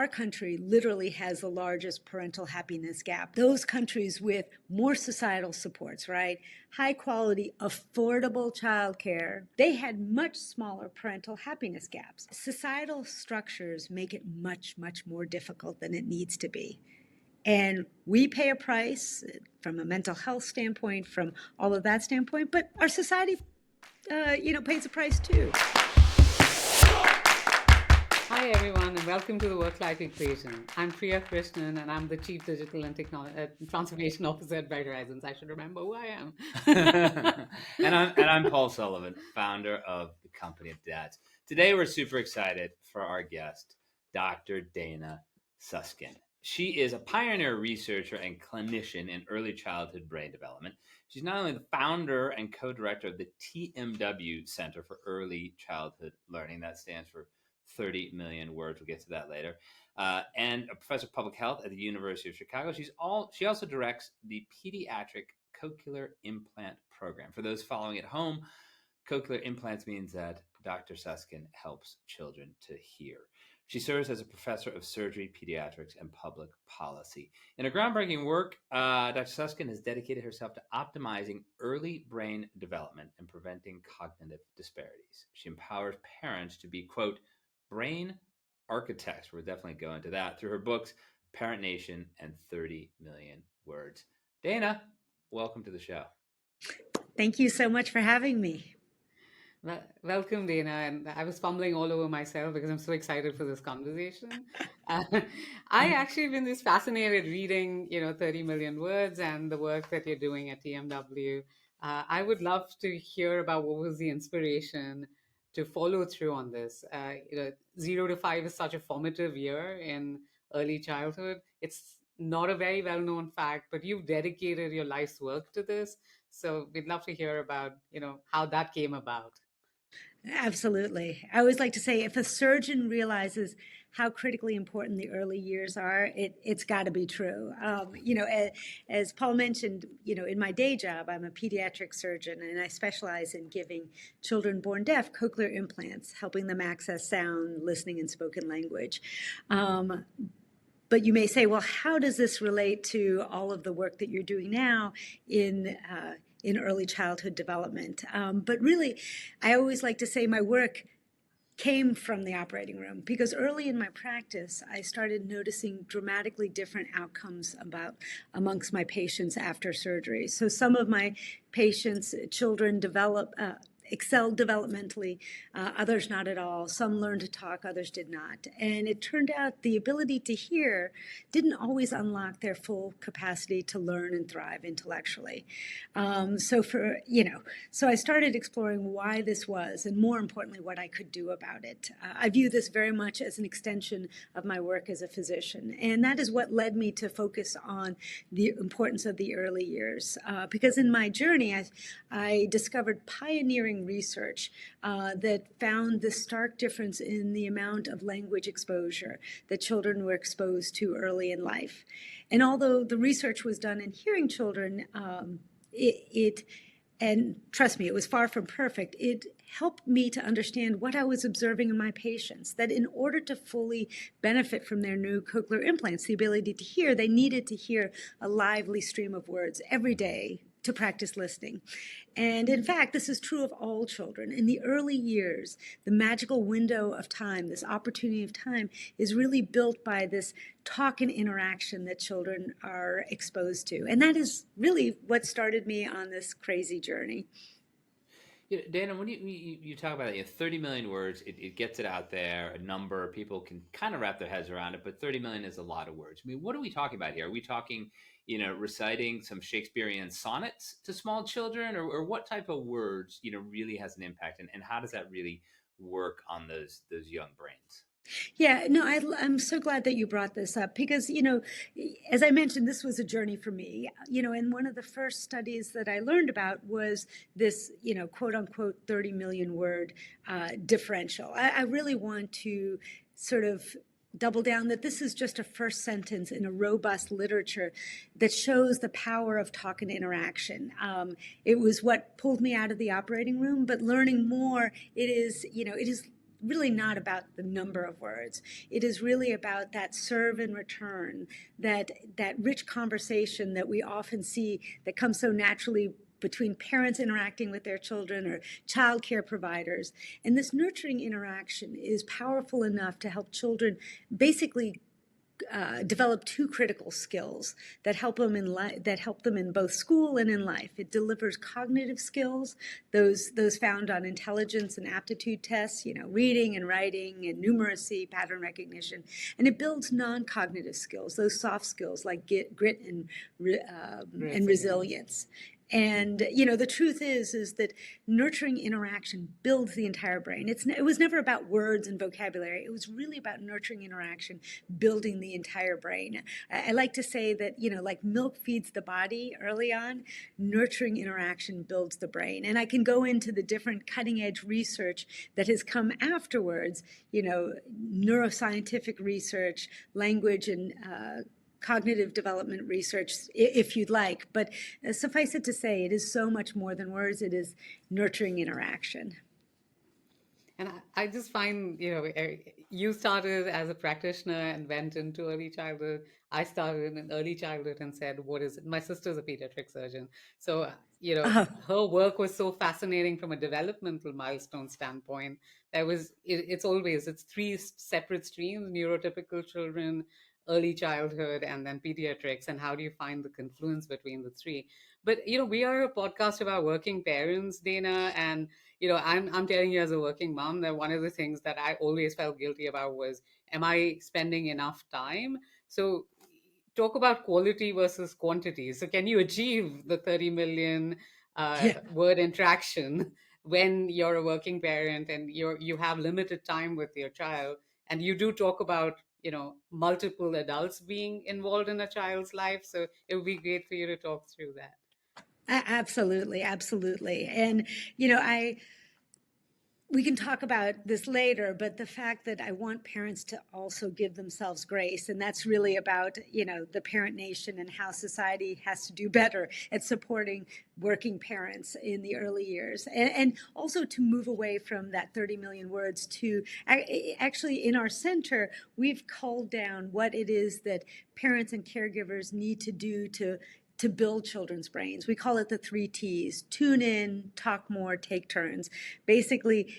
our country literally has the largest parental happiness gap. Those countries with more societal supports, right? High quality, affordable childcare, they had much smaller parental happiness gaps. Societal structures make it much, much more difficult than it needs to be. And we pay a price from a mental health standpoint, from all of that standpoint, but our society, pays a price too. Hi, everyone, and welcome to the Work-Life Equation. I'm Priya Krishnan, and I'm the Chief Digital and Transformation Officer at Bright Horizons. I should remember who I am. and I'm Paul Sullivan, founder of the Company of Dads. Today, we're super excited for our guest, Dr. Dana Suskind. She is a pioneer researcher and clinician in early childhood brain development. She's not only the founder and co-director of the TMW Center for Early Childhood Learning, that stands for 30 million words. We'll get to that later. And a professor of public health at the University of Chicago. She also directs the Pediatric Cochlear Implant Program. For those following at home, cochlear implants means that Dr. Suskind helps children to hear. She serves as a professor of surgery, pediatrics, and public policy. In her groundbreaking work, Dr. Suskind has dedicated herself to optimizing early brain development and preventing cognitive disparities. She empowers parents to be, quote, brain architects. We'll definitely go into that through her books, Parent Nation and 30 Million Words. Dana, welcome to the show. Thank you so much for having me. Welcome, Dana. And I was fumbling all over myself because I'm so excited for this conversation. I actually been just fascinated reading, 30 million words and the work that you're doing at TMW. I would love to hear about what was the inspiration to follow through on this. 0 to 5 is such a formative year in early childhood. It's not a very well-known fact, but you've dedicated your life's work to this. So we'd love to hear about, how that came about. Absolutely. I always like to say if a surgeon realizes how critically important the early years are, it's got to be true. As Paul mentioned, in my day job, I'm a pediatric surgeon and I specialize in giving children born deaf cochlear implants, helping them access sound, listening, and spoken language. But you may say, well, how does this relate to all of the work that you're doing now in early childhood development? But really, I always like to say my work came from the operating room because early in my practice, I started noticing dramatically different outcomes amongst my patients after surgery. So some of my patients, children excelled developmentally, others not at all. Some learned to talk, others did not. And it turned out the ability to hear didn't always unlock their full capacity to learn and thrive intellectually. So I started exploring why this was, and more importantly, what I could do about it. I view this very much as an extension of my work as a physician. And that is what led me to focus on the importance of the early years. Because in my journey, I discovered pioneering research that found the stark difference in the amount of language exposure that children were exposed to early in life. And although the research was done in hearing children, and trust me, it was far from perfect, it helped me to understand what I was observing in my patients, that in order to fully benefit from their new cochlear implants, the ability to hear, they needed to hear a lively stream of words every day to practice listening. And in fact, this is true of all children. In the early years, the magical window of time, this opportunity of time, is really built by this talk and interaction that children are exposed to. And that is really what started me on this crazy journey. Dana, when you talk about it, 30 million words, it gets it out there, a number, people can kind of wrap their heads around it, but 30 million is a lot of words. I mean, what are we talking about here? Are we talking, reciting some Shakespearean sonnets to small children, or what type of words, really has an impact, and how does that really work on those young brains? Yeah, no, I'm so glad that you brought this up because, as I mentioned, this was a journey for me, and one of the first studies that I learned about was this, quote unquote, 30 million word differential. I really want to sort of double down that this is just a first sentence in a robust literature that shows the power of talk and interaction. It was what pulled me out of the operating room, but learning more, it is really not about the number of words. It is really about that serve and return, that rich conversation that we often see that comes so naturally between parents interacting with their children or child care providers. And this nurturing interaction is powerful enough to help children basically develop two critical skills that help them in both school and in life. It delivers cognitive skills, those found on intelligence and aptitude tests, reading and writing and numeracy, pattern recognition, and it builds non-cognitive skills, those soft skills like grit and resilience. And the truth is that nurturing interaction builds the entire brain. It was never about words and vocabulary. It was really about nurturing interaction, building the entire brain. I like to say that like milk feeds the body early on, nurturing interaction builds the brain. And I can go into the different cutting edge research that has come afterwards. Neuroscientific research, language and cognitive development research, if you'd like. But suffice it to say, it is so much more than words. It is nurturing interaction. And I just find, you started as a practitioner and went into early childhood. I started in early childhood and said, what is it? My sister's a pediatric surgeon. So, her work was so fascinating from a developmental milestone standpoint. It's three separate streams: neurotypical children, early childhood, and then pediatrics. And how do you find the confluence between the three? But, we are a podcast about working parents, Dana, and I'm telling you as a working mom that one of the things that I always felt guilty about was, am I spending enough time? So talk about quality versus quantity. So can you achieve the 30 million word interaction when you're a working parent and you have limited time with your child? And you do talk about, multiple adults being involved in a child's life. So it would be great for you to talk through that. Absolutely. And, we can talk about this later, but the fact that I want parents to also give themselves grace, and that's really about, the parent nation and how society has to do better at supporting working parents in the early years. And also to move away from that 30 million words to actually in our center, we've culled down what it is that parents and caregivers need to do to build children's brains. We call it the 3 T's: tune in, talk more, take turns. Basically,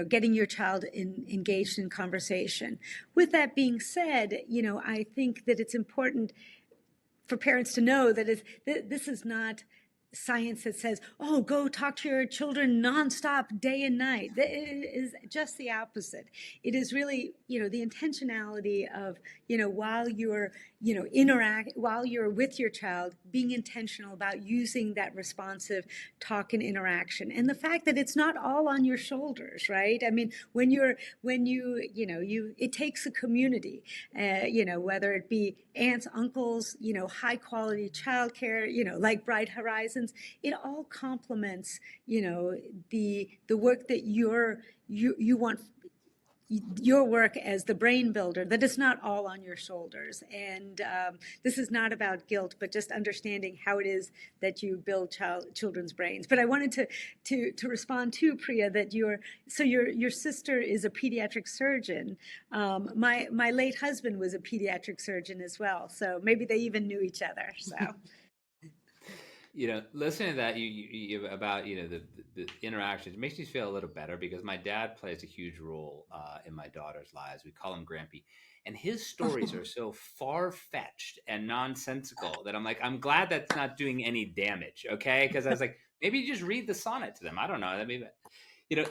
getting your child engaged in conversation. With that being said, I think that it's important for parents to know that this is not science that says, oh, go talk to your children nonstop, day and night. It is just the opposite. It is really, the intentionality of, while you're, while you're with your child, being intentional about using that responsive talk and interaction. And the fact that it's not all on your shoulders, right? I mean, it takes a community, whether it be aunts, uncles, high quality childcare, like Bright Horizons. It all complements, the work that you want, your work as the brain builder, that it's not all on your shoulders. And this is not about guilt, but just understanding how it is that you build children's brains. But I wanted to respond to Priya that your sister is a pediatric surgeon. My late husband was a pediatric surgeon as well, so maybe they even knew each other. So. Listening to that, you about the interactions, it makes me feel a little better because my dad plays a huge role in my daughter's lives. We call him Grampy, and his stories are so far-fetched and nonsensical that I'm glad that's not doing any damage. Okay, because I was like, maybe you just read the sonnet to them. I don't know. I mean,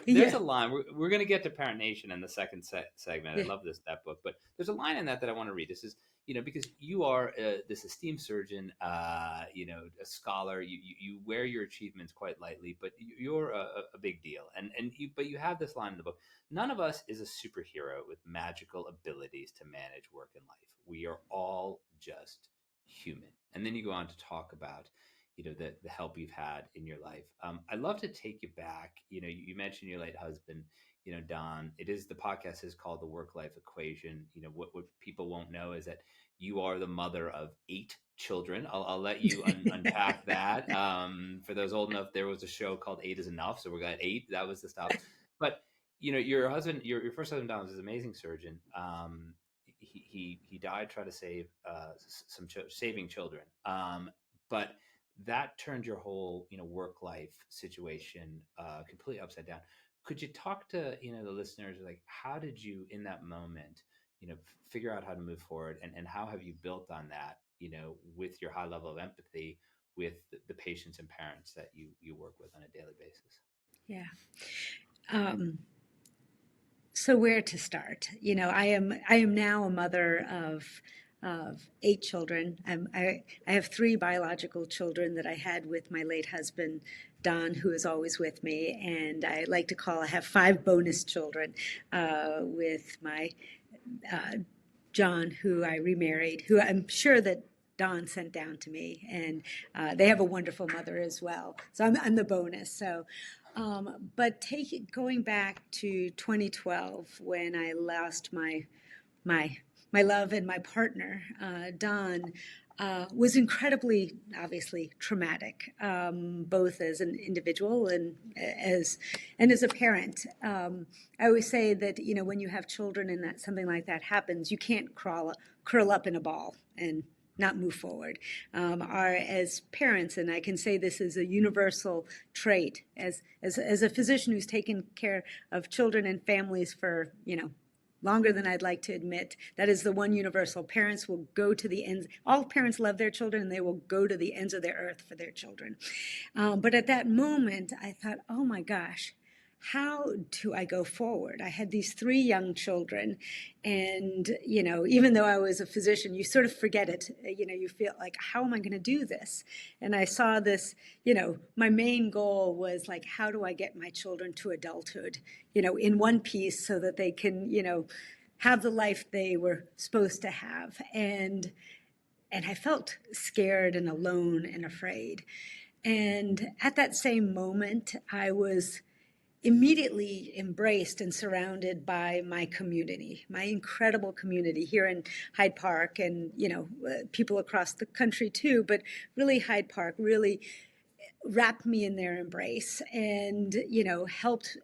there's a line. We're going to get to Parent Nation in the second segment. I love that book, but there's a line in that I want to read. This is, because you are this esteemed surgeon, a scholar. You wear your achievements quite lightly, but you're a big deal. But you have this line in the book: none of us is a superhero with magical abilities to manage work and life. We are all just human. And then you go on to talk about the help you've had in your life. I'd love to take you back. You mentioned your late husband, Don. The podcast is called The Work-Life Equation. What people won't know is that you are the mother of 8 children. I'll let you unpack that. For those old enough, there was a show called 8 is Enough. So we're at 8. That was the stuff. But, your husband, your first husband, Don, was an amazing surgeon. He died trying to save saving children. But that turned your whole work life situation completely upside down. Could you talk to the listeners, like, how did you in that moment figure out how to move forward, and how have you built on that with your high level of empathy with the patients and parents that you work with on a daily basis? Yeah. So where to start? I am now a mother of 8 children. I have 3 biological children that I had with my late husband, Don, who is always with me, and I have 5 bonus children with my John, who I remarried, who I'm sure that Don sent down to me, and they have a wonderful mother as well. So I'm the bonus. So, but going back to 2012 when I lost my my love and my partner, Don, was incredibly, obviously, traumatic, both as an individual and as a parent. I always say that when you have children and that something like that happens, you can't curl up in a ball and not move forward. As parents, and I can say this is a universal trait, as a physician who's taken care of children and families for longer than I'd like to admit. That is the one universal. Parents will go to the ends. All parents love their children, and they will go to the ends of the earth for their children. But at that moment, I thought, oh my gosh, how do I go forward? I had these 3 young children, and even though I was a physician, you sort of forget it. You feel like, how am I going to do this? And I saw this. My main goal was like, how do I get my children to adulthood? In one piece, so that they can have the life they were supposed to have. And I felt scared and alone and afraid. And at that same moment, I was immediately embraced and surrounded by my community, my incredible community here in Hyde Park, and people across the country too, but really Hyde Park really wrapped me in their embrace and helped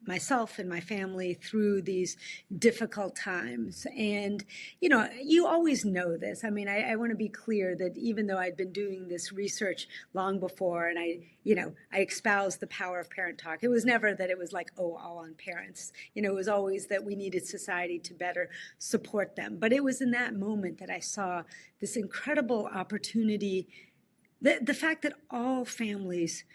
myself and my family through these difficult times. And you always know this. I mean, I want to be clear that even though I'd been doing this research long before, and I espoused the power of parent talk, it was never that it was like, oh, all on parents. It was always that we needed society to better support them. But it was in that moment that I saw this incredible opportunity, the fact that all families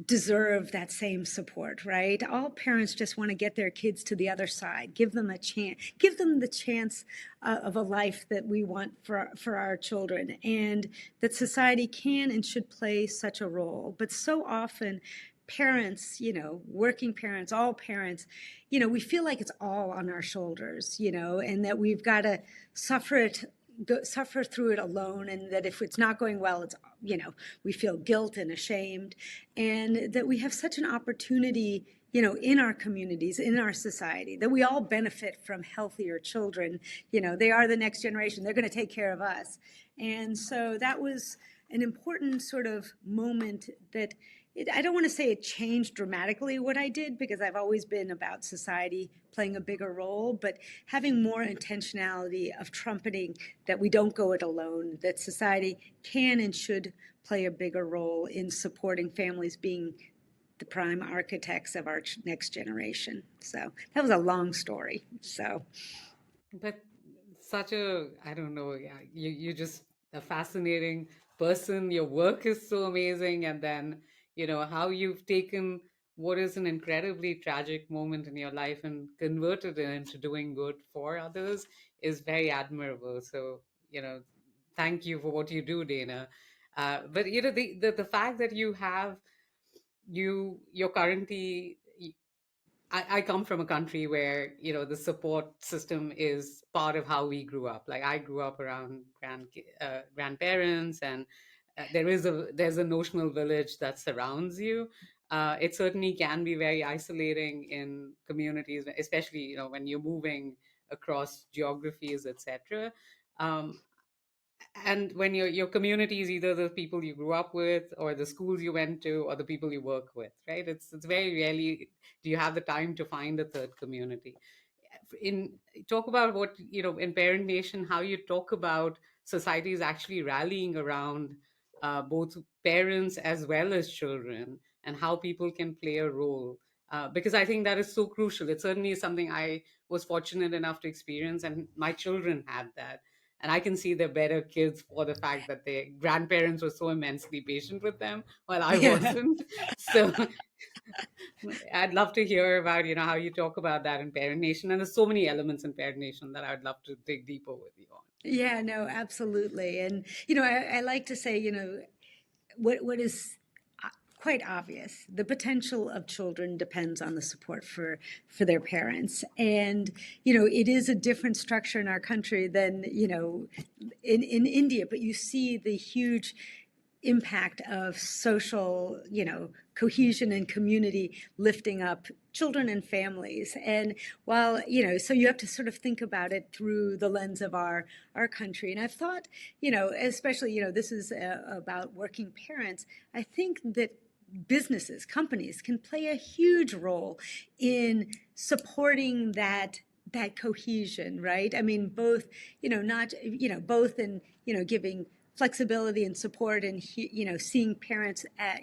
deserve that same support, right? All parents just want to get their kids to the other side, give them a chance, give them the chance of a life that we want for our children, and that society can and should play such a role. But so often parents, working parents, all parents, we feel like it's all on our shoulders, and that we've got to suffer through it alone, and that if it's not going well, it's we feel guilt and ashamed, and that we have such an opportunity in our communities, in our society, that we all benefit from healthier children. They are the next generation. They're going to take care of us. And so that was an important sort of moment that I don't want to say it changed dramatically what I did, because I've always been about society playing a bigger role, but having more intentionality of trumpeting that we don't go it alone, that society can and should play a bigger role in supporting families being the prime architects of our next generation. So that was a long story. But such a, I don't know, yeah, you're just a fascinating person. Your work is so amazing. And then, how you've taken what is an incredibly tragic moment in your life and converted it into doing good for others is very admirable. So, thank you for what you do, Dana. But, the fact that you're currently, I come from a country where the support system is part of how we grew up. Like, I grew up around grandparents, and there's a notional village that surrounds you. It certainly can be very isolating in communities, especially when you're moving across geographies, etc. and when your community is either the people you grew up with or the schools you went to or the people you work with, right? It's very rarely do you have the time to find a third community. In talk about what in Parent Nation, how you talk about society is actually rallying around both parents as well as children, and how people can play a role, because I think that is so crucial. It certainly is something I was fortunate enough to experience, and my children had that. And I can see they're better kids for the fact that their grandparents were so immensely patient with them while I Yeah. wasn't. So I'd love to hear about, how you talk about that in Parent Nation. And there's so many elements in Parent Nation that I'd love to dig deeper with you on. Yeah, no, absolutely. And, I like to say, what is quite obvious. The potential of children depends on the support for their parents. And, it is a different structure in our country than, in India, but you see the huge impact of social, cohesion and community lifting up children and families. And while, so you have to sort of think about it through the lens of our country. And I've thought, especially, this is about working parents. I think that businesses, companies can play a huge role in supporting that cohesion, right? I mean, both, not, both in, giving flexibility and support, and seeing parents at,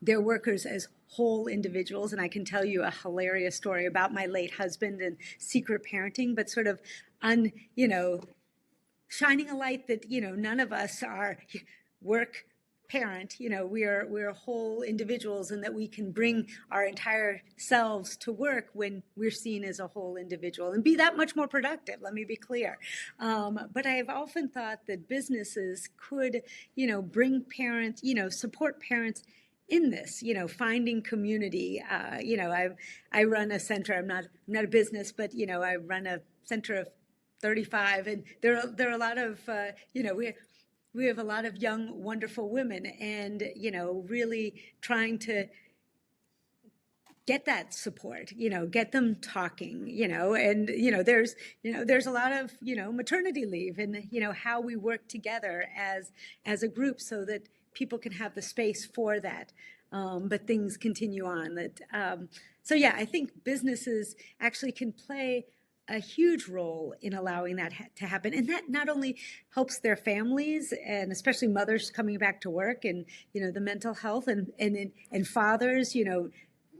their workers as whole individuals. And I can tell you a hilarious story about my late husband and secret parenting, but sort of on, shining a light that, none of us are work parent, we're whole individuals, and that we can bring our entire selves to work when we're seen as a whole individual and be that much more productive. Let me be clear. But I have often thought that businesses could, bring parents, support parents in this, finding community. I run a center. I'm not a business, but I run a center of 35, and there are a lot of we have a lot of young, wonderful women, and really trying to get that support, get them talking, and there's a lot of maternity leave, and how we work together as a group so that people can have the space for that. But things continue on. So yeah, I think businesses actually can play a huge role in allowing that to happen, and that not only helps their families, and especially mothers coming back to work, and the mental health, and fathers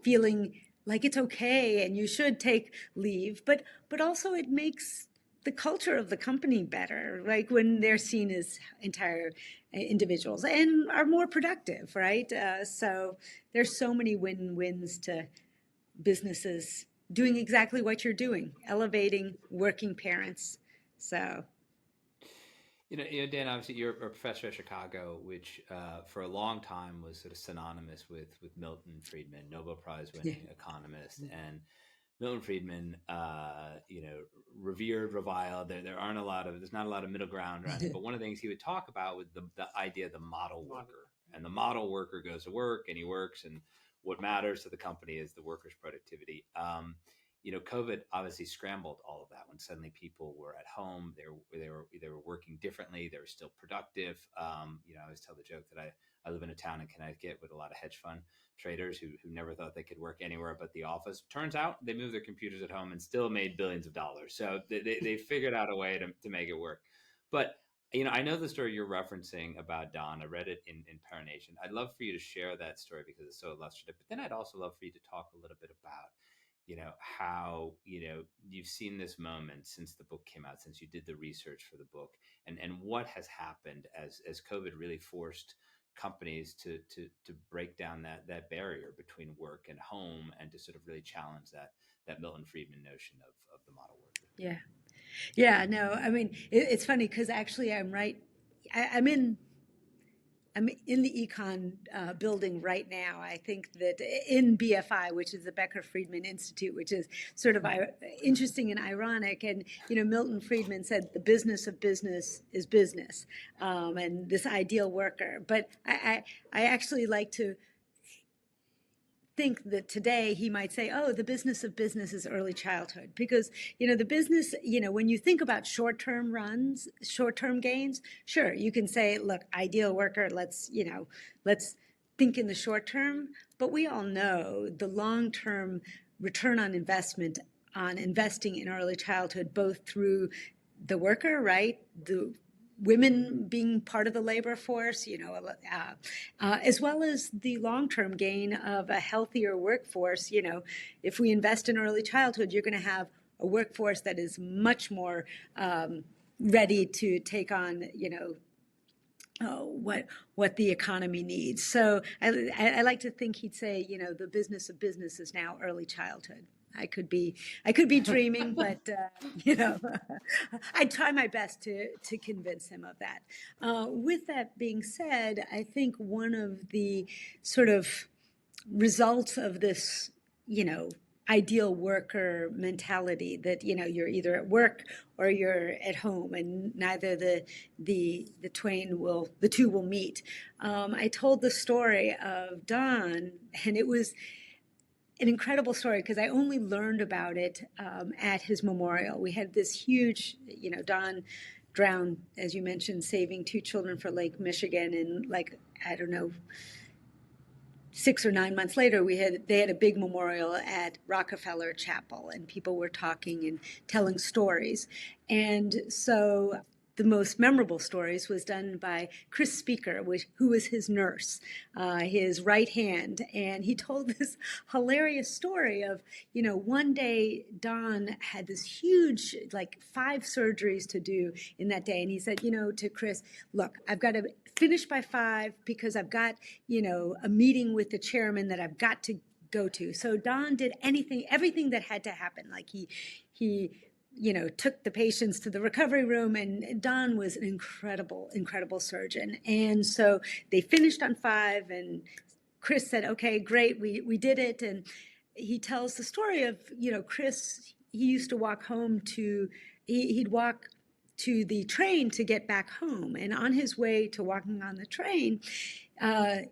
feeling like it's okay and you should take leave, but also it makes the culture of the company better, like when they're seen as entire individuals and are more productive, right? So there's so many win-wins to businesses doing exactly what you're doing, elevating working parents. So, Dan, obviously you're a professor at Chicago, which for a long time was sort of synonymous with Milton Friedman, Nobel Prize winning economist. And Milton Friedman, revered, reviled. There's not a lot of middle ground around it. But one of the things he would talk about was the idea of the model worker. And the model worker goes to work and he works, and what matters to the company is the worker's productivity. COVID obviously scrambled all of that when suddenly people were at home. They were working differently. They were still productive. I always tell the joke that I live in a town in Connecticut with a lot of hedge fund traders who never thought they could work anywhere but the office. Turns out they moved their computers at home and still made billions of dollars. So they figured out a way to make it work. But I know the story you're referencing about Don. I read it in Parent Nation. I'd love for you to share that story because it's so illustrative. But then I'd also love for you to talk a little bit about how you've seen this moment since the book came out, since you did the research for the book, and what has happened as COVID really forced companies to break down that barrier between work and home, and to sort of really challenge that Milton Friedman notion of the model worker. Yeah, no, I mean, it's funny because actually I'm right. I'm in the econ building right now. I think that in BFI, which is the Becker Friedman Institute, which is sort of interesting and ironic. And Milton Friedman said the business of business is business, and this ideal worker. But I actually like to think that today he might say, oh, the business of business is early childhood. Because, the business, when you think about short-term runs, short-term gains, sure, you can say, look, ideal worker, let's think in the short term. But we all know the long-term return on investment on investing in early childhood, both through the worker, right? The women being part of the labor force, as well as the long-term gain of a healthier workforce. If we invest in early childhood, you're going to have a workforce that is much more ready to take on, what the economy needs. So I like to think he'd say, the business of business is now early childhood. I could be dreaming, but I'd try my best to convince him of that. With that being said, I think one of the sort of results of this, ideal worker mentality that you're either at work or you're at home, and neither the two will meet. I told the story of Don, and it was an incredible story because I only learned about it at his memorial. We had this huge, Don drowned, as you mentioned, saving 2 children for Lake Michigan, and I don't know, 6 or 9 months later, they had a big memorial at Rockefeller Chapel, and people were talking and telling stories. And so the most memorable stories was done by Chris Speaker, who was his nurse, his right hand. And he told this hilarious story of, one day Don had this huge, 5 surgeries to do in that day. And he said, to Chris, look, I've got to finish by 5 because I've got, a meeting with the chairman that I've got to go to. So Don did everything that had to happen. He took the patients to the recovery room, and Don was an incredible, incredible surgeon. And so they finished on 5, and Chris said, okay, great, we did it. And he tells the story of, Chris, he used to walk home he'd walk to the train to get back home. And on his way to walking on the train,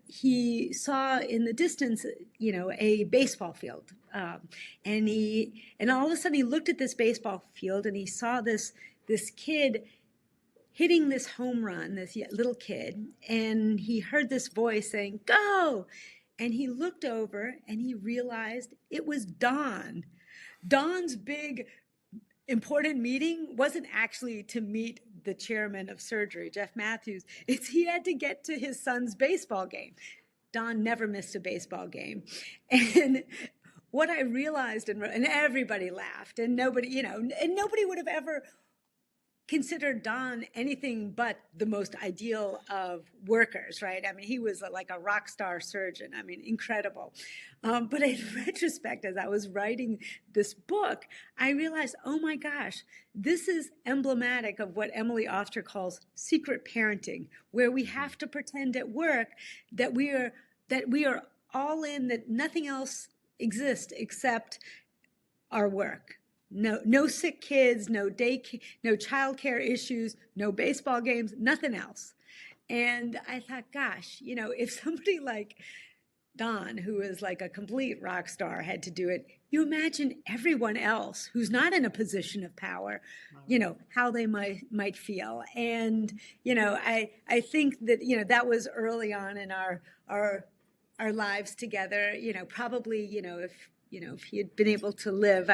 he saw in the distance, a baseball field. And all of a sudden he looked at this baseball field and he saw this kid hitting this home run, this little kid. And he heard this voice saying, go. And he looked over and he realized it was Don. Don's big important meeting wasn't actually to meet the chairman of surgery, Jeff Matthews. He had to get to his son's baseball game. Don never missed a baseball game. And what I realized, and everybody laughed, and nobody would have ever considered Don anything but the most ideal of workers, right? I mean, he was like a rock star surgeon. I mean, incredible. But in retrospect, as I was writing this book, I realized, oh my gosh, this is emblematic of what Emily Oster calls secret parenting, where we have to pretend at work that we are all in, that nothing else exists except our work. No sick kids, no childcare issues, no baseball games, nothing else. And I thought, gosh, if somebody like Don, who is like a complete rock star, had to do it, you imagine everyone else who's not in a position of power, how they might feel. And, I think that, that was early on in our lives together, probably, if he had been able to live,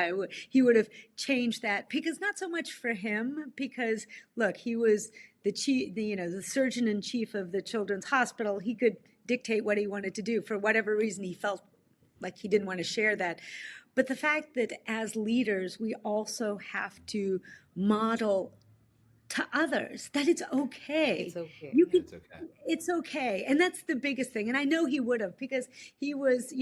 he would have changed that, because not so much for him, because look, he was the chief, the surgeon in chief of the children's hospital. He could dictate what he wanted to do. For whatever reason, he felt like he didn't want to share that. But the fact that as leaders, we also have to model to others that it's okay. It's okay. It's okay. It's okay. And that's the biggest thing. And I know he would have, because he was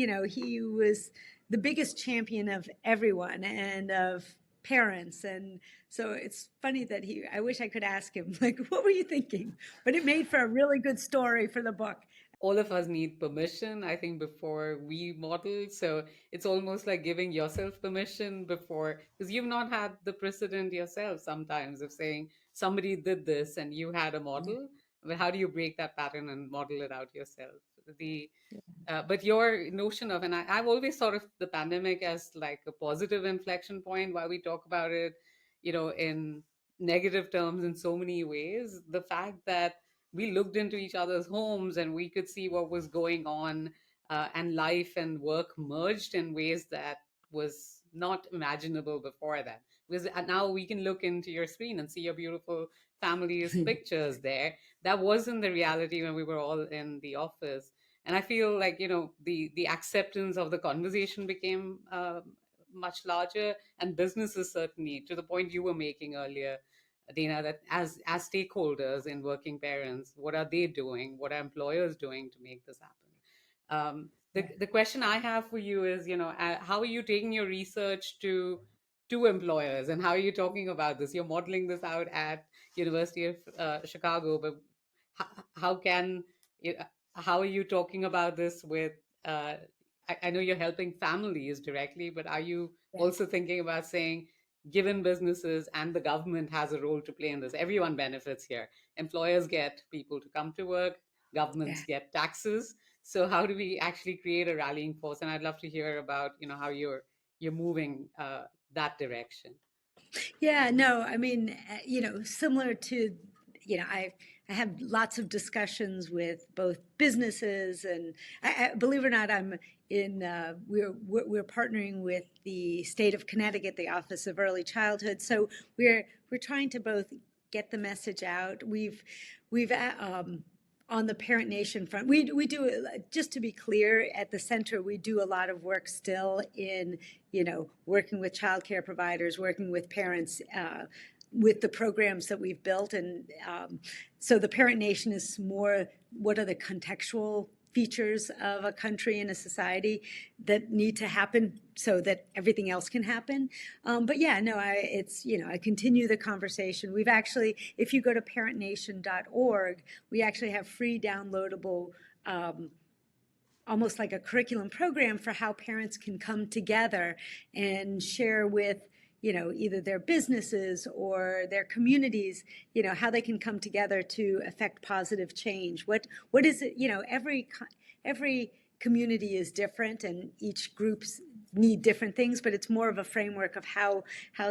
the biggest champion of everyone and of parents. And so it's funny that I wish I could ask him, what were you thinking? But it made for a really good story for the book. All of us need permission, I think, before we model. So it's almost like giving yourself permission before, because you've not had the precedent yourself sometimes of saying somebody did this and you had a model. But how do you break that pattern and model it out yourself? the but your notion of, and I've always thought of the pandemic as like a positive inflection point. While we talk about it, in negative terms in so many ways, the fact that we looked into each other's homes and we could see what was going on, and life and work merged in ways that was not imaginable before that. Because now we can look into your screen and see your beautiful family's pictures there. That wasn't the reality when we were all in the office. And I feel like the acceptance of the conversation became much larger, and businesses, certainly, to the point you were making earlier, Dina, that as stakeholders in working parents, what are they doing, what are employers doing to make this happen? The question I have for you is, how are you taking your research to employers, and how are you talking about this? You're modeling this out at University of Chicago, but how, how can you- how are you talking about this with? I know you're helping families directly, but are you Yeah. also thinking about saying, given businesses and the government has a role to play in this, everyone benefits here. Employers get people to come to work, Yeah. governments get taxes. So how do we actually create a rallying force? And I'd love to hear about how you're moving that direction. Yeah, no, I mean, similar to, I have lots of discussions with both businesses and believe it or not, I'm in, we're partnering with the state of Connecticut, the Office of Early Childhood. So we're trying to both get the message out. We've on the Parent Nation front, we do, just to be clear, at the center, we do a lot of work still in, working with childcare providers, working with parents, with the programs that we've built. And so the Parent Nation is more, what are the contextual features of a country and a society that need to happen so that everything else can happen. But yeah, no, I continue the conversation. We've actually, if you go to parentnation.org, we actually have free downloadable, almost like a curriculum program for how parents can come together and share with either their businesses or their communities, how they can come together to affect positive change. What is it? Every community is different, and each groups need different things, but it's more of a framework of how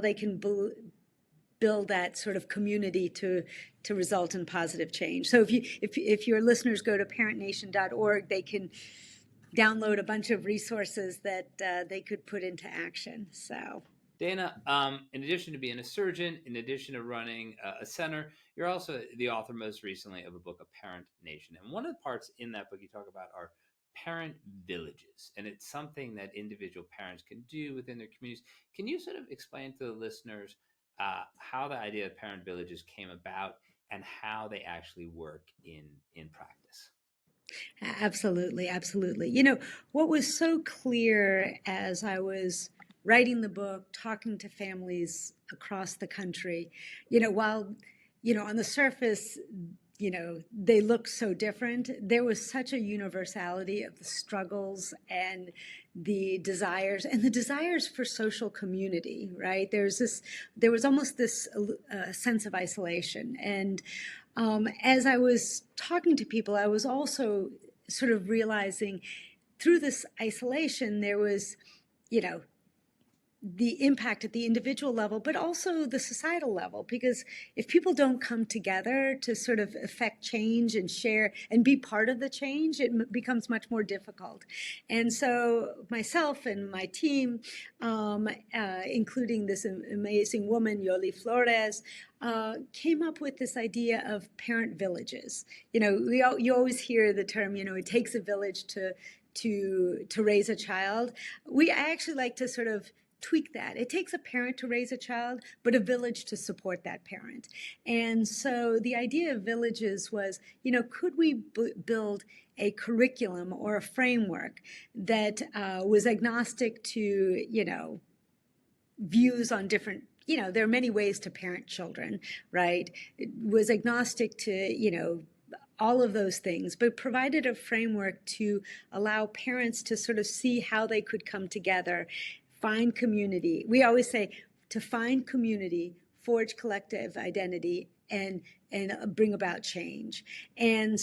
they can build that sort of community to result in positive change. So if your listeners go to parentnation.org, they can download a bunch of resources that they could put into action. So. Dana, in addition to being a surgeon, in addition to running a center, you're also the author most recently of a book, A Parent Nation. And one of the parts in that book you talk about are parent villages. And it's something that individual parents can do within their communities. Can you sort of explain to the listeners how the idea of parent villages came about and how they actually work in practice? Absolutely, absolutely. What was so clear as I was writing the book, talking to families across the country, while, on the surface, they look so different, there was such a universality of the struggles and the desires for social community, right? There was almost this sense of isolation. And as I was talking to people, I was also sort of realizing through this isolation, there was, the impact at the individual level, but also the societal level. Because if people don't come together to sort of affect change and share and be part of the change, it becomes much more difficult. And so myself and my team, including this amazing woman, Yoli Flores, came up with this idea of parent villages. You always hear the term, it takes a village to raise a child. I actually like to sort of tweak that. It takes a parent to raise a child, but a village to support that parent. And so the idea of villages was, could we build a curriculum or a framework that was agnostic to, views on different, there are many ways to parent children, right? It was agnostic to, all of those things, but provided a framework to allow parents to sort of see how they could come together, find community. We always say to find community, forge collective identity, and bring about change. And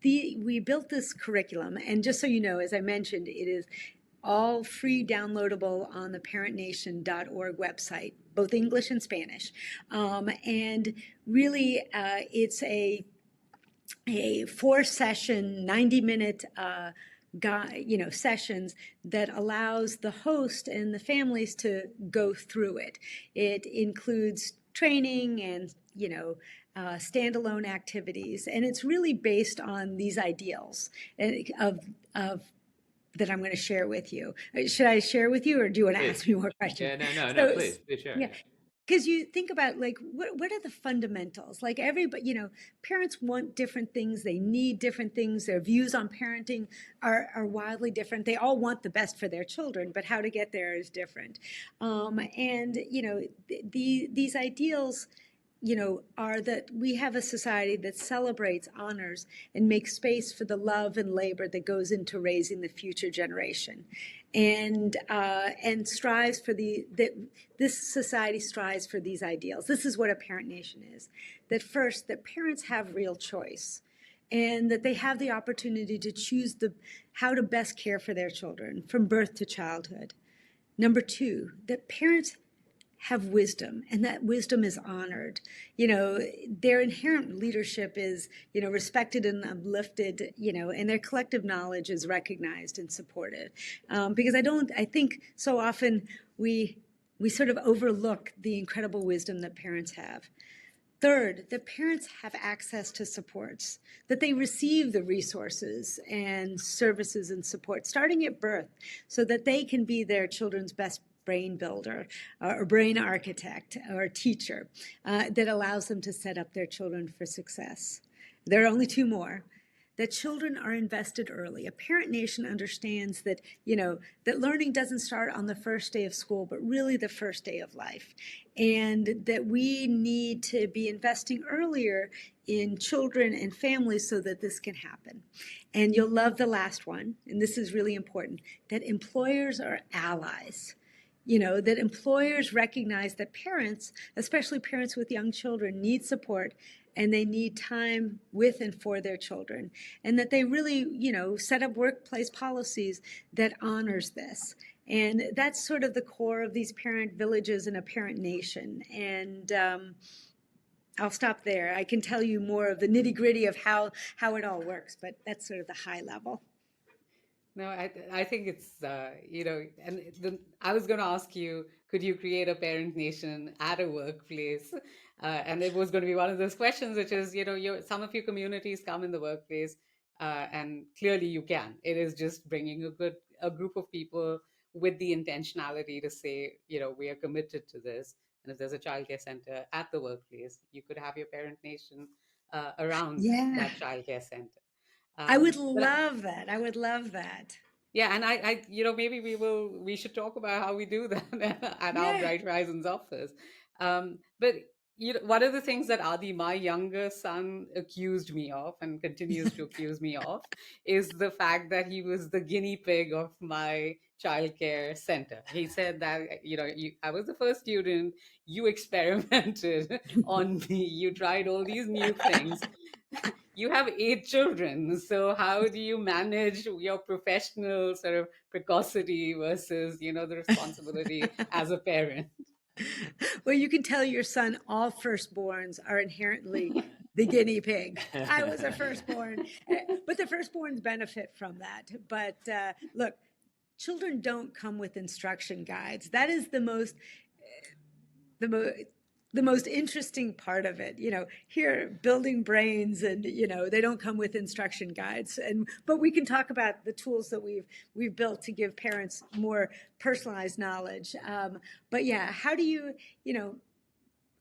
we built this curriculum, and just so you know, as I mentioned, it is all free downloadable on the parentnation.org website, both English and Spanish. And really, it's a 4-session, 90-minute sessions that allows the host and the families to go through it. It includes training and standalone activities, and it's really based on these ideals of that I'm going to share with you. Should I share with you, or do you want to ask me more questions? Yeah, no, please share. Yeah. Because you think about, like, what are the fundamentals? Like, everybody, parents want different things. They need different things. Their views on parenting are wildly different. They all want the best for their children, but how to get there is different. These ideals, are that we have a society that celebrates, honors, and makes space for the love and labor that goes into raising the future generation, and strives for this society strives for these ideals. This is what a parent nation is. That first, that parents have real choice, and that they have the opportunity to choose how to best care for their children from birth to childhood. Number two, that parents have wisdom, and that wisdom is honored. Their inherent leadership is, respected and uplifted, and their collective knowledge is recognized and supported. Because I think so often we sort of overlook the incredible wisdom that parents have. Third, that parents have access to supports, that they receive the resources and services and support starting at birth, so that they can be their children's best brain builder or brain architect or teacher that allows them to set up their children for success. There are only 2 more. That children are invested early. A parent nation understands that, that learning doesn't start on the first day of school, but really the first day of life. And that we need to be investing earlier in children and families so that this can happen. And you'll love the last one, and this is really important, that employers are allies. That employers recognize that parents, especially parents with young children, need support, and they need time with and for their children, and that they really, set up workplace policies that honors this. And that's sort of the core of these parent villages and a parent nation. And I'll stop there. I can tell you more of the nitty-gritty of how it all works, but that's sort of the high level. No, I think it's, I was going to ask you, could you create a parent nation at a workplace? And it was going to be one of those questions, which is, some of your communities come in the workplace, and clearly you can. It is just bringing a group of people with the intentionality to say, we are committed to this. And if there's a childcare center at the workplace, you could have your parent nation around that childcare center. I would love that. I would love that. Yeah, and I maybe we should talk about how we do that at our Bright Horizons office. But one of the things that Adi, my younger son, accused me of and continues to accuse me of is the fact that he was the guinea pig of my childcare center. He said that, I was the first student, you experimented on me, you tried all these new things. You have 8 children, so how do you manage your professional sort of precocity versus, the responsibility as a parent? Well, you can tell your son all firstborns are inherently the guinea pig. I was a firstborn, but the firstborns benefit from that. But look, children don't come with instruction guides. That is the most interesting part of it. Here, building brains, and they don't come with instruction guides. But we can talk about the tools that we've built to give parents more personalized knowledge. But yeah, how do you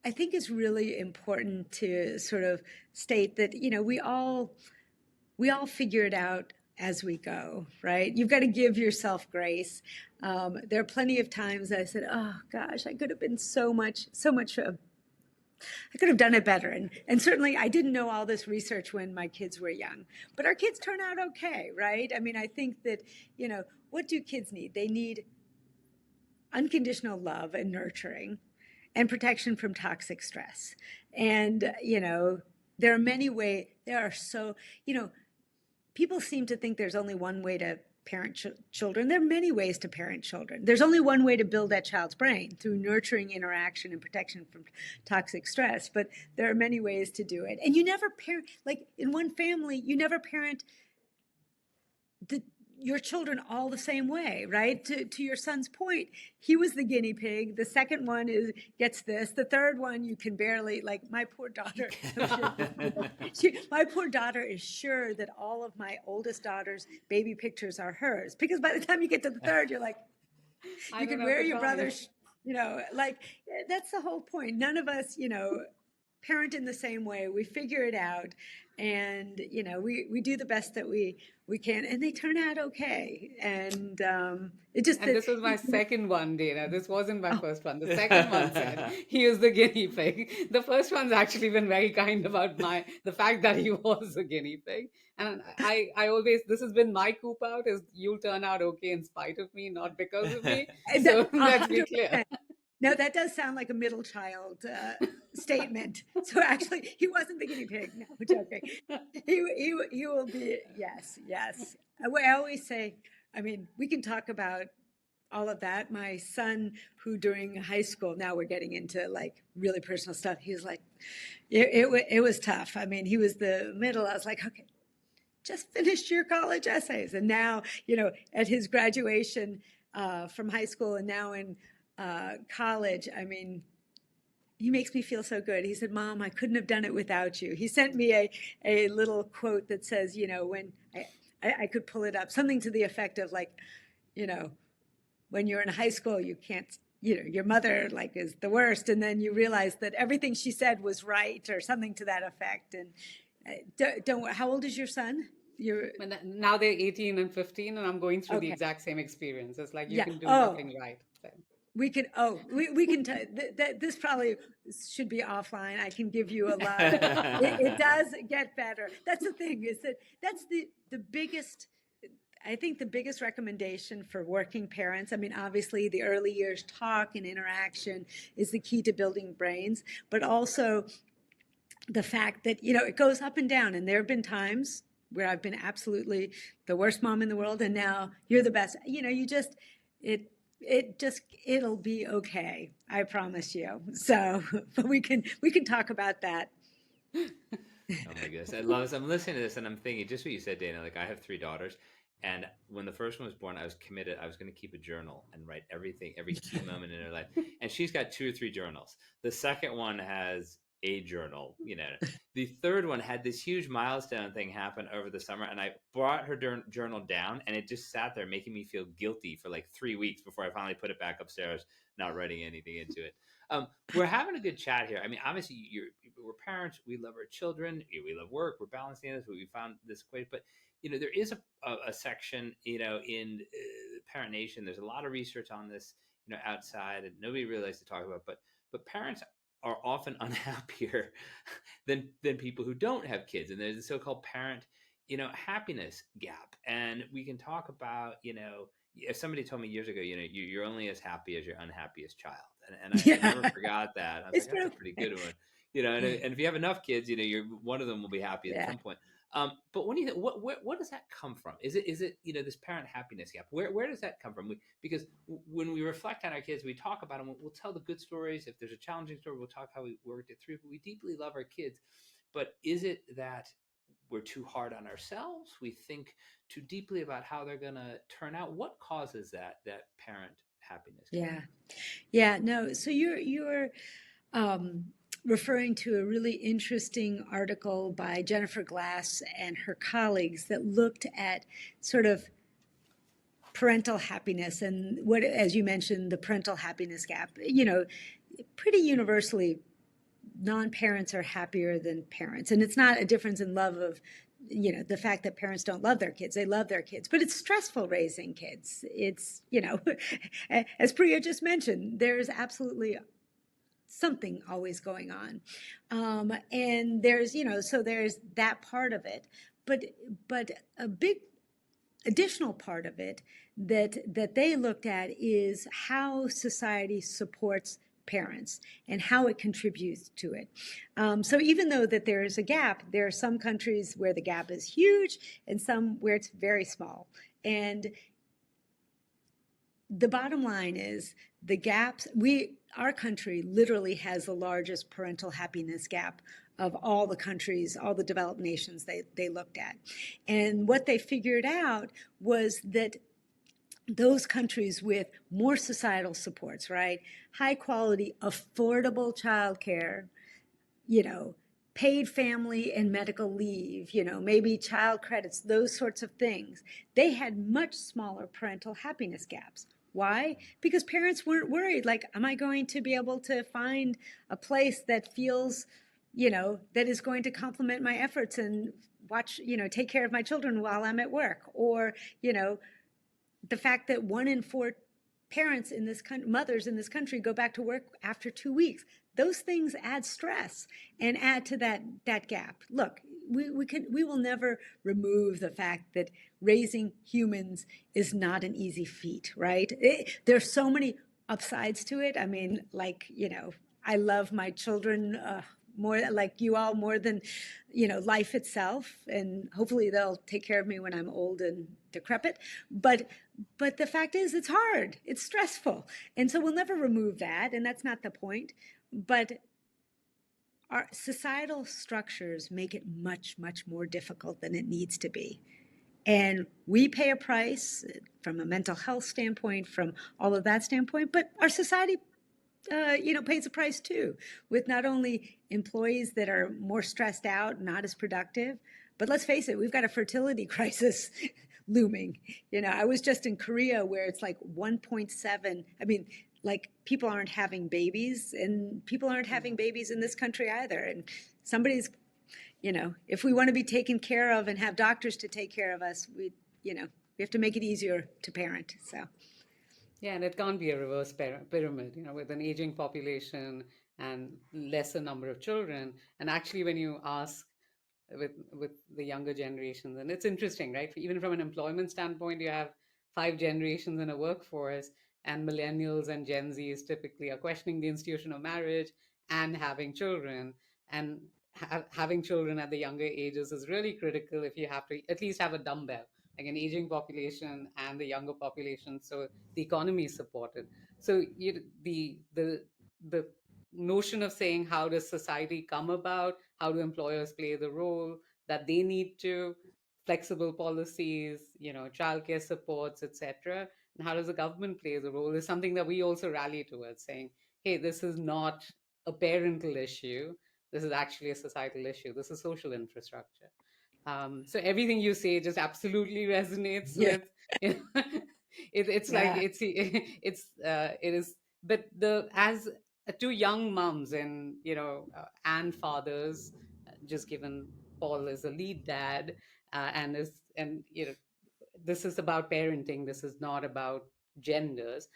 I think it's really important to sort of state that we all figure it out as we go, right? You've got to give yourself grace. There are plenty of times I said, oh gosh, I could have been so much I could have done it better. And certainly I didn't know all this research when my kids were young, but our kids turn out okay, right? I mean, I think that, what do kids need? They need unconditional love and nurturing and protection from toxic stress. And, there are many ways, people seem to think there's only one way to parent children. There are many ways to parent children. There's only one way to build that child's brain, through nurturing interaction and protection from toxic stress. But there are many ways to do it. And you never parent, like in one family, you never parent your children all the same way, right? To your son's point, he was the guinea pig. The second one gets this. The third one, you can barely, like my poor daughter. My poor daughter is sure that all of my oldest daughter's baby pictures are hers, because by the time you get to the third, you're like, you can wear your brother's, that's the whole point. None of us, parent in the same way. We figure it out, and we do the best that we can, and they turn out okay. And this was my second one, Dana. This wasn't my first one. The second one said he was the guinea pig. The first one's actually been very kind about the fact that he was a guinea pig. And I always, this has been my coop out, is you'll turn out okay in spite of me, not because of me. So let's be clear. No, that does sound like a middle child statement. So actually, he wasn't the guinea pig. No, we're joking. He will be, yes. I always say, we can talk about all of that. My son, who during high school, now we're getting into like really personal stuff. He was like, it was tough. He was the middle. I was like, okay, just finish your college essays. And now, at his graduation from high school, and now in college, he makes me feel so good. He said, "Mom, I couldn't have done it without you." He sent me a little quote that says, when I could pull it up, something to the effect of like, when you're in high school, you can't, your mother like is the worst. And then you realize that everything she said was right, or something to that effect. And how old is your son? Now they're 18 and 15, and I'm going through the exact same experience. It's like you can do nothing right. We can this probably should be offline. I can give you a lot. It does get better. That's the thing, is that's the biggest, I think the biggest recommendation for working parents. Obviously the early years talk and interaction is the key to building brains, but also the fact that, it goes up and down. And there have been times where I've been absolutely the worst mom in the world, and now you're the best. It'll be okay. I promise you. So we can talk about that. Oh my goodness. I love this. I'm listening to this and I'm thinking just what you said, Dana. Like, I have 3 daughters, and when the first one was born, I was committed. I was going to keep a journal and write everything, every key moment in her life. And she's got 2 or 3 journals. The second one has a journal. The third one had this huge milestone thing happen over the summer, and I brought her journal down, and it just sat there making me feel guilty for like 3 weeks before I finally put it back upstairs, not writing anything into it. We're having a good chat here. Obviously we're parents, we love our children, we love work, we're balancing this, we found this equation, but there is a section, in Parent Nation. There's a lot of research on this, outside, and nobody really likes to talk about, but parents are often unhappier than people who don't have kids. And there's the so-called parent, happiness gap. And we can talk about, if somebody told me years ago, you're only as happy as your unhappiest child. And I never forgot that. I was like, that's a pretty good one. And if you have enough kids, one of them will be happy at some point. But when you think, what does that come from? Is it this parent happiness gap? Where does that come from? Because when we reflect on our kids, we talk about them. We'll tell the good stories. If there's a challenging story, we'll talk how we worked it through. But we deeply love our kids. But is it that we're too hard on ourselves? We think too deeply about how they're going to turn out. What causes that parent happiness gap? Yeah. No. So you're referring to a really interesting article by Jennifer Glass and her colleagues that looked at sort of parental happiness and what, as you mentioned, the parental happiness gap. Pretty universally, non-parents are happier than parents. And it's not a difference in love of, the fact that parents don't love their kids. They love their kids, but it's stressful raising kids. It's, as Priya just mentioned, there's absolutely something always going on. And there's, so there's that part of it, but a big additional part of it that they looked at is how society supports parents and how it contributes to it. So even though that there is a gap, there are some countries where the gap is huge and some where it's very small. And the bottom line is the gaps, our country literally has the largest parental happiness gap of all the countries, all the developed nations they looked at. And what they figured out was that those countries with more societal supports, right? High quality, affordable childcare, paid family and medical leave, maybe child credits, those sorts of things. They had much smaller parental happiness gaps. Why? Because parents weren't worried, like, am I going to be able to find a place that feels, that is going to complement my efforts and take care of my children while I'm at work? Or, the fact that 1 in 4 parents in this country, mothers in this country, go back to work after 2 weeks. Those things add stress and add to that gap. Look, we will never remove the fact that raising humans is not an easy feat, right? There's so many upsides to it. I mean, I love my children more, like you all, more than life itself, and hopefully they'll take care of me when I'm old and decrepit. But the fact is, it's hard, it's stressful, and so we'll never remove that, and that's not the point. But our societal structures make it much, much more difficult than it needs to be. And we pay a price from a mental health standpoint, from all of that standpoint, but our society pays a price too, with not only employees that are more stressed out, not as productive, but let's face it, we've got a fertility crisis looming. I was just in Korea where it's like 1.7. I mean, like, people aren't having babies, and people aren't having babies in this country either. And somebody's, if we want to be taken care of and have doctors to take care of us, we have to make it easier to parent. So. Yeah, and it can't be a reverse pyramid, with an aging population and lesser number of children. And actually, when you ask with the younger generations, and it's interesting, right? Even from an employment standpoint, you have 5 generations in a workforce, and millennials and Gen Zs typically are questioning the institution of marriage and having children. And having children at the younger ages is really critical if you have to at least have a dumbbell, like an aging population and the younger population, so the economy is supported. So the notion of saying, how does society come about, how do employers play the role that they need to, flexible policies, childcare supports, etc., and how does the government play the role, is something that we also rally towards, saying, hey, this is not a parental issue, this is actually a societal issue, this is social infrastructure. So everything you say just absolutely resonates Yeah. with, it's like Yeah. it is. But as 2 young moms and and fathers, just given Paul is a lead dad, and this is about parenting, this is not about genders.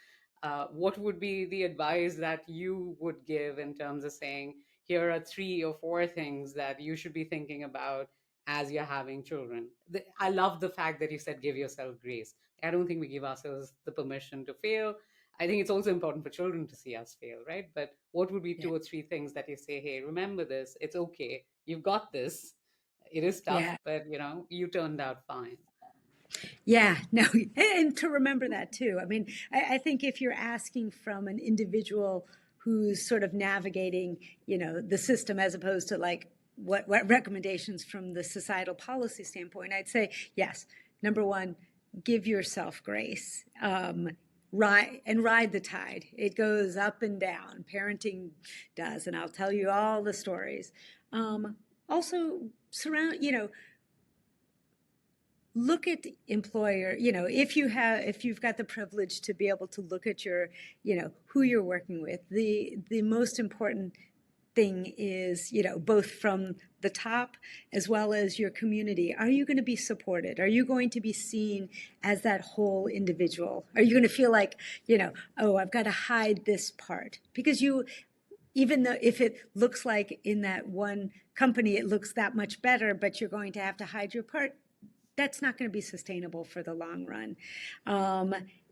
What would be the advice that you would give in terms of saying, here are 3 or 4 things that you should be thinking about as you're having children? I love the fact that you said give yourself grace. I don't think we give ourselves the permission to fail. I think it's also important for children to see us fail, right? But what would be Yeah. 2 or 3 things that you say, hey, remember this, it's okay, you've got this, it is tough, Yeah. but you turned out fine. Yeah, no, and to remember that too. I mean, I think if you're asking from an individual who's sort of navigating, the system, as opposed to like what recommendations from the societal policy standpoint, I'd say, yes, number one, give yourself grace. Ride the tide. It goes up and down. Parenting does, and I'll tell you all the stories. Also, look at employer, if you've got the privilege to be able to look at your, who you're working with. The most important thing is, both from the top as well as your community. Are you going to be supported? Are you going to be seen as that whole individual? Are you going to feel like, oh, I've got to hide this part? Because even though if it looks like in that one company, it looks that much better, but you're going to have to hide your part, that's not going to be sustainable for the long run.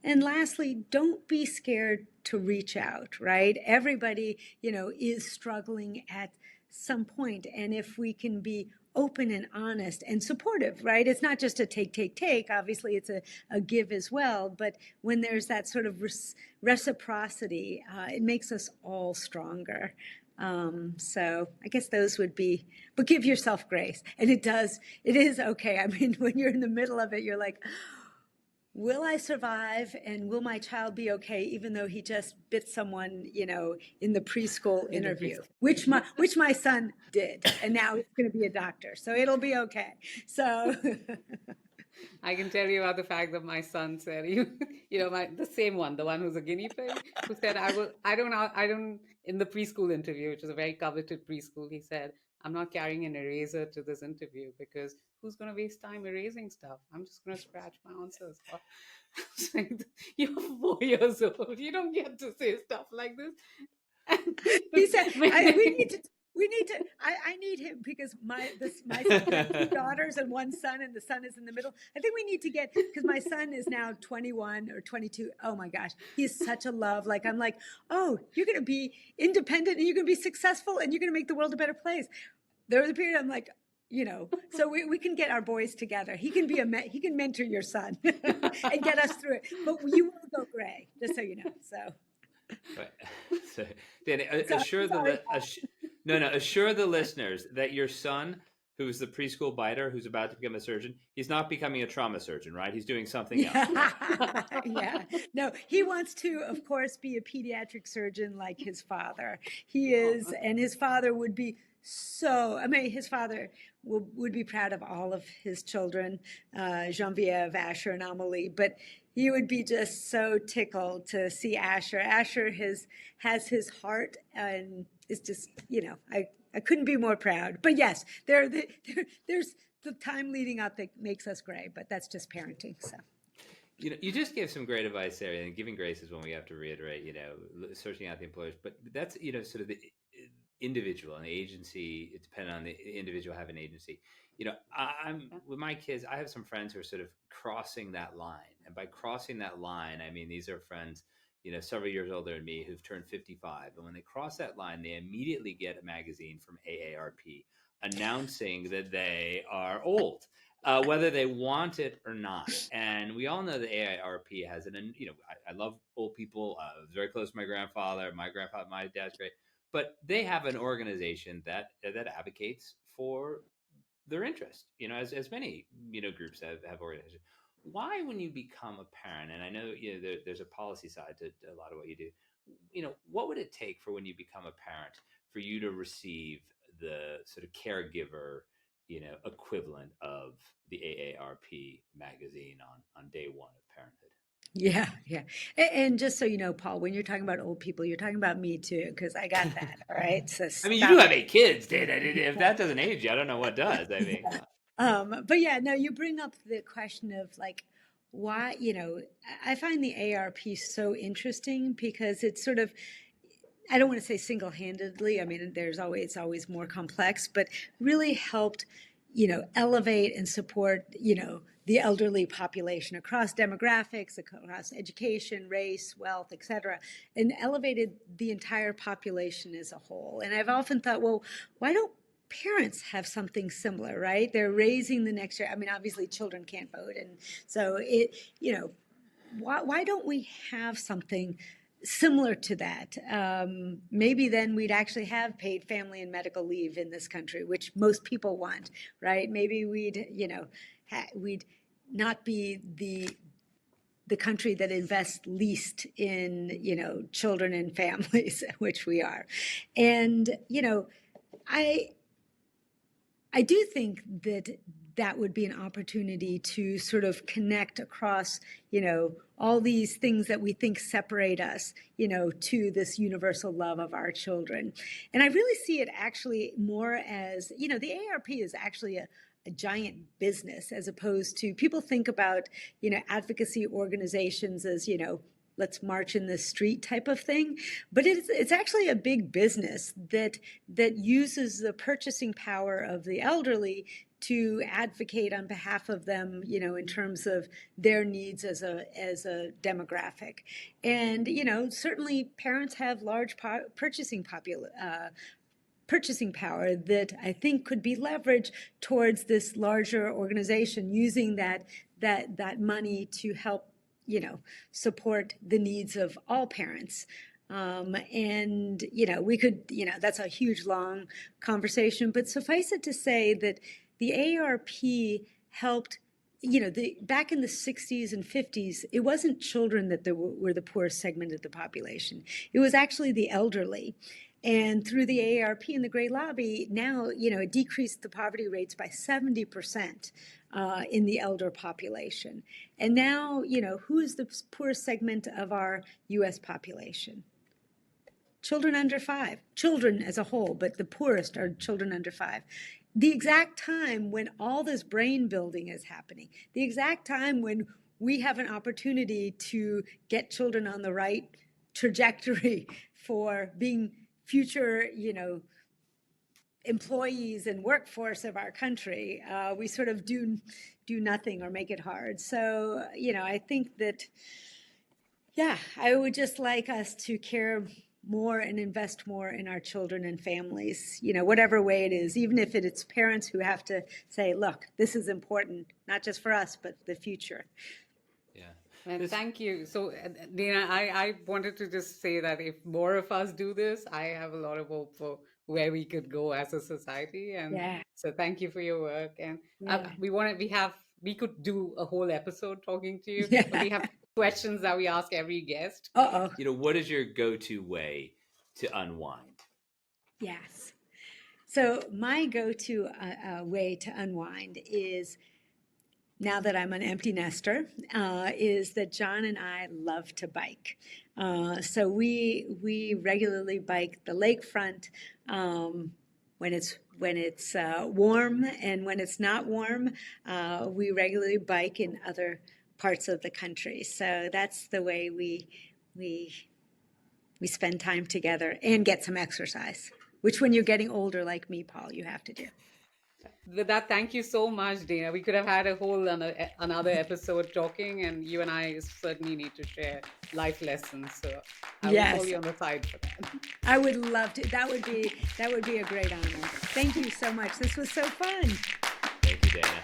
And lastly, don't be scared to reach out, right? Everybody, is struggling at some point. And if we can be open and honest and supportive, right? It's not just a take. Obviously, it's a give as well. But when there's that sort of reciprocity, it makes us all stronger. So I guess those would be, but give yourself grace. And it is okay. I mean, when you're in the middle of it, you're like, will I survive and will my child be okay, even though he just bit someone, in the preschool interview, which my son did, and now he's going to be a doctor, so it'll be okay. So I can tell you about the fact that my son said, the same one, the one who's a guinea pig, who said, I don't, in the preschool interview, which is a very coveted preschool, he said, I'm not carrying an eraser to this interview because who's going to waste time erasing stuff? I'm just going to scratch my answers. I was like, you're 4 years old. You don't get to say stuff like this. He said, we need to, I need him because my son has 2 daughters and 1 son, and the son is in the middle. I think we need to get, because my son is now 21 or 22. Oh my gosh, he's such a love. Like, I'm like, oh, you're going to be independent and you're going to be successful and you're going to make the world a better place. There was a period I'm like, so we can get our boys together. He can he can mentor your son and get us through it. But you will go gray, just so you know. So. Right. So, Danny, assure the listeners that your son, who's the preschool biter, who's about to become a surgeon, he's not becoming a trauma surgeon, right? He's doing something else. Right? Yeah. No, he wants to, of course, be a pediatric surgeon like his father. He is, and his father would be his father would be proud of all of his children, Genevieve, Asher, and Amelie, but he would be just so tickled to see Asher. Asher has his heart and is just, I couldn't be more proud. But yes, there's the time leading up that makes us gray, but that's just parenting. So. You just gave some great advice there, and giving grace is when we have to reiterate, searching out the employers. But that's, sort of the individual and the agency, it depends on the individual having agency. I'm with my kids, I have some friends who are sort of crossing that line. And by crossing that line, I mean, these are friends, several years older than me who've turned 55. And when they cross that line, they immediately get a magazine from AARP announcing that they are old, whether they want it or not. And we all know that AARP has I love old people. I was very close to my grandfather. My dad's great. But they have an organization that advocates for their interest, as many, groups have organizations. Why, when you become a parent, and I know, there's a policy side to a lot of what you do, what would it take for when you become a parent for you to receive the sort of caregiver, equivalent of the AARP magazine on day one of parenthood? Yeah. And just so you know, Paul, when you're talking about old people, you're talking about me too, because I got that. All right. So I mean, you do have 8 kids, Dana. If that doesn't age you, I don't know what does. I mean, but yeah, no, you bring up the question of like, why, I find the AARP so interesting because it's sort of, I don't want to say single-handedly. I mean, it's always more complex, but really helped, elevate and support, the elderly population across demographics, across education, race, wealth, et cetera, and elevated the entire population as a whole. And I've often thought, well, why don't parents have something similar, right? They're raising the next year. I mean, obviously children can't vote. And so why don't we have something similar to that? Maybe then we'd actually have paid family and medical leave in this country, which most people want, right? Maybe we'd not be the country that invests least in, children and families, which we are. And, I do think that would be an opportunity to sort of connect across, all these things that we think separate us, to this universal love of our children. And I really see it actually more as, the AARP is actually a giant business, as opposed to, people think about, advocacy organizations as, let's march in the street type of thing. But it's actually a big business that uses the purchasing power of the elderly to advocate on behalf of them, in terms of their needs as a demographic. And, certainly parents have large purchasing power that I think could be leveraged towards this larger organization, using that money to help, support the needs of all parents. And, we could, that's a huge, long conversation, but suffice it to say that the AARP helped, back in the 60s and 50s, it wasn't children that were the poorest segment of the population. It was actually the elderly. And through the AARP and the Great Lobby, now, it decreased the poverty rates by 70% in the elder population. And now, who is the poorest segment of our U.S. population? Children under 5. Children as a whole, but the poorest are children under 5. The exact time when all this brain building is happening, the exact time when we have an opportunity to get children on the right trajectory for being future, employees and workforce of our country, we sort of do nothing or make it hard. So, I think that, I would just like us to care more and invest more in our children and families, whatever way it is, even if it's parents who have to say, look, this is important, not just for us, but the future. And thank you. So, Dana, I wanted to just say that if more of us do this, I have a lot of hope for where we could go as a society. And so thank you for your work. And we could do a whole episode talking to you. But we have questions that we ask every guest. What is your go-to way to unwind? Yes. So my go-to way to unwind is, now that I'm an empty nester, is that John and I love to bike. So we regularly bike the lakefront when it's warm, and when it's not warm, we regularly bike in other parts of the country. So that's the way we spend time together and get some exercise, which when you're getting older like me, Paul, you have to do. With that, thank you so much, Dana. We could have had a whole another episode talking, and you and I certainly need to share life lessons. So I will call you on the side for that. I would love to. That would be a great honor. Thank you so much. This was so fun. Thank you, Dana.